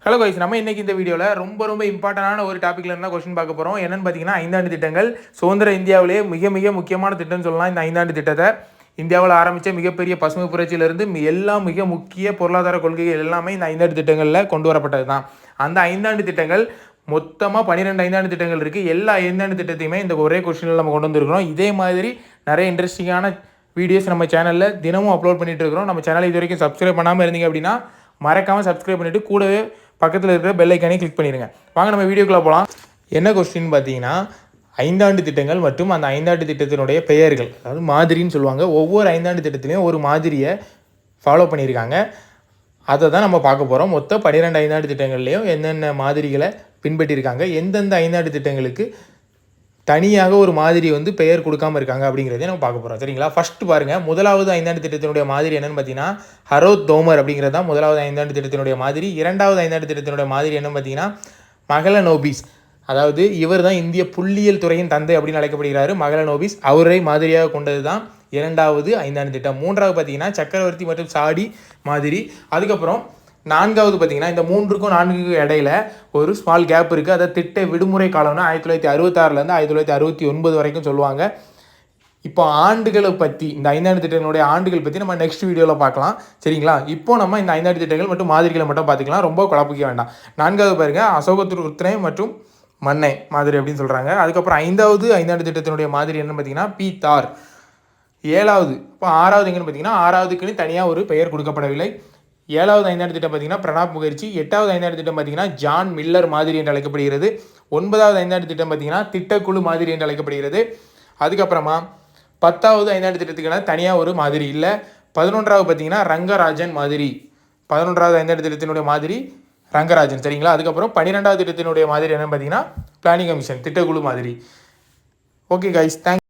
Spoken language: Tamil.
ஹலோ கைஸ், நம்ம இன்றைக்கி இந்த வீடியோவில் ரொம்ப இம்பார்ட்டண்டான ஒரு டாப்பிக்கில் இருந்தால் கொஸ்டின் பார்க்க போகிறோம். என்னென்னு பார்த்தீங்கன்னா, ஐந்தாண்டு திட்டங்கள். சுதந்திர இந்தியாவிலேயே மிக முக்கியமான திட்டம்னு சொல்லலாம் இந்த ஐந்தாண்டு திட்டத்தை. இந்தியாவில் ஆரம்பித்த மிகப்பெரிய பசுமை புரட்சியிலிருந்து எல்லாம் மிக முக்கிய பொருளாதார கொள்கைகள் எல்லாமே இந்த ஐந்தாண்டு திட்டங்களில் கொண்டு வரப்பட்டது தான். அந்த ஐந்தாண்டு திட்டங்கள் மொத்தமாக 12 ஐந்தாண்டு திட்டங்கள் இருக்குது. எல்லா ஐந்தாண்டு திட்டத்தையுமே இந்த ஒரே கொஸ்டினில் நம்ம கொண்டு வந்துருக்கிறோம். இதே மாதிரி நிறைய இன்ட்ரெஸ்டிங்கான வீடியோஸ் நம்ம சேனலில் தினமும் அப்லோட் பண்ணிகிட்டு இருக்கிறோம். நம்ம சேனலை இது வரைக்கும் சப்ஸ்கிரைப் பண்ணாமல் இருந்தீங்க அப்படின்னா மறக்காமல் சப்ஸ்கிரைப் பண்ணிவிட்டு கூடவே பக்கத்தில் இருக்கிற பெல் ஐக்கானே கிளிக் பண்ணிடுங்க. வாங்க நம்ம வீடியோக்குள்ளே போகலாம். என்ன கொஸ்டின் பார்த்தீங்கன்னா, ஐந்தாண்டு திட்டங்கள் மற்றும் அந்த ஐந்தாண்டு திட்டத்தினுடைய பெயர்கள், அதாவது மாதிரின்னு சொல்லுவாங்க. ஒவ்வொரு ஐந்தாண்டு திட்டத்திலையும் ஒரு மாதிரியை ஃபாலோ பண்ணியிருக்காங்க. அதை தான் நம்ம பார்க்க போகிறோம். மொத்தம் 12 ஐந்தாண்டு திட்டங்கள்லேயும் என்னென்ன மாதிரிகளை பின்பற்றியிருக்காங்க, எந்தெந்த ஐந்தாண்டு திட்டங்களுக்கு தனியாக ஒரு மாதிரி பெயர் கொடுக்காமல் இருக்காங்க அப்படிங்கிறதே நம்ம பார்க்க போகிறோம். சரிங்களா? ஃபஸ்ட்டு பாருங்கள், முதலாவது ஐந்தாண்டு திட்டத்தினுடைய மாதிரி என்னென்னு பார்த்தீங்கன்னா ஹரோத் தோமர் அப்படிங்கிறது தான் முதலாவது ஐந்தாண்டு திட்டத்தினுடைய மாதிரி. இரண்டாவது ஐந்தாண்டு திட்டத்தினுடைய மாதிரி என்னென்னு பார்த்தீங்கன்னா மகளநோபிஸ், அதாவது இவர் தான் இந்திய புள்ளியியல் துறையின் தந்தை அப்படின்னு அழைக்கப்படுகிறார். மகளநோபிஸ் அவரை மாதிரியாக கொண்டது தான் இரண்டாவது ஐந்தாண்டு திட்டம். மூன்றாவது பார்த்தீங்கன்னா சக்கரவர்த்தி மற்றும் சாடி மாதிரி. அதுக்கப்புறம் நான்காவது பார்த்தீங்கன்னா, இந்த 3க்கும் 4க்கும் இடையில ஒரு ஸ்மால் கேப் இருக்குது. அதை திட்ட விடுமுறை காலம்னா 1966 1969 வரைக்கும் சொல்லுவாங்க. இப்போ ஆண்டுகளை பற்றி, இந்த ஐந்தாண்டு திட்டங்களுடைய ஆண்டுகள் பற்றி நம்ம நெக்ஸ்ட் வீடியோவில் பார்க்கலாம். சரிங்களா? இப்போ நம்ம இந்த ஐந்தாண்டு திட்டங்கள் மற்றும் மாதிரிகளை மட்டும் பார்த்துக்கலாம். ரொம்ப குழப்பிக்க வேண்டாம். நான்காவது பாருங்கள், அசோகத்துருத்ரே மற்றும் மன்னை மாதிரி அப்படின்னு சொல்கிறாங்க. அதுக்கப்புறம் ஐந்தாவது ஐந்தாண்டு திட்டத்தினுடைய மாதிரி என்னன்னு பார்த்தீங்கன்னா பீத்தார். ஏழாவது, இப்போ ஆறாவது எங்கன்னு பார்த்தீங்கன்னா ஆறாவதுக்குன்னு தனியாக ஒரு பெயர் கொடுக்கப்படவில்லை. ஏழாவது ஐந்தாண்டு திட்டம் பார்த்தீங்கன்னா பிரணாப் முகர்ஜி. எட்டாவது ஐந்தாண்டு திட்டம் பார்த்தீங்கன்னா ஜான் மில்லர் மாதிரி என்று அழைக்கப்படுகிறது. ஒன்பதாவது ஐந்தாண்டு திட்டம் பார்த்தீங்கன்னா திட்டக்குழு மாதிரி என்று அழைக்கப்படுகிறது. அதுக்கப்புறமா 10வது ஐந்தாண்டு திட்டத்துக்கான தனியாக ஒரு மாதிரி இல்லை. 11வது பார்த்தீங்கன்னா ரங்கராஜன் மாதிரி. 11வது ஐந்தாண்டு திட்டத்தினுடைய மாதிரி ரங்கராஜன். சரிங்களா? அதுக்கப்புறம் 12வது திட்டத்தினுடைய மாதிரி என்னன்னு பார்த்தீங்கன்னா பிளானிங் கமிஷன், திட்டக்குழு மாதிரி. Okay guys, thanks.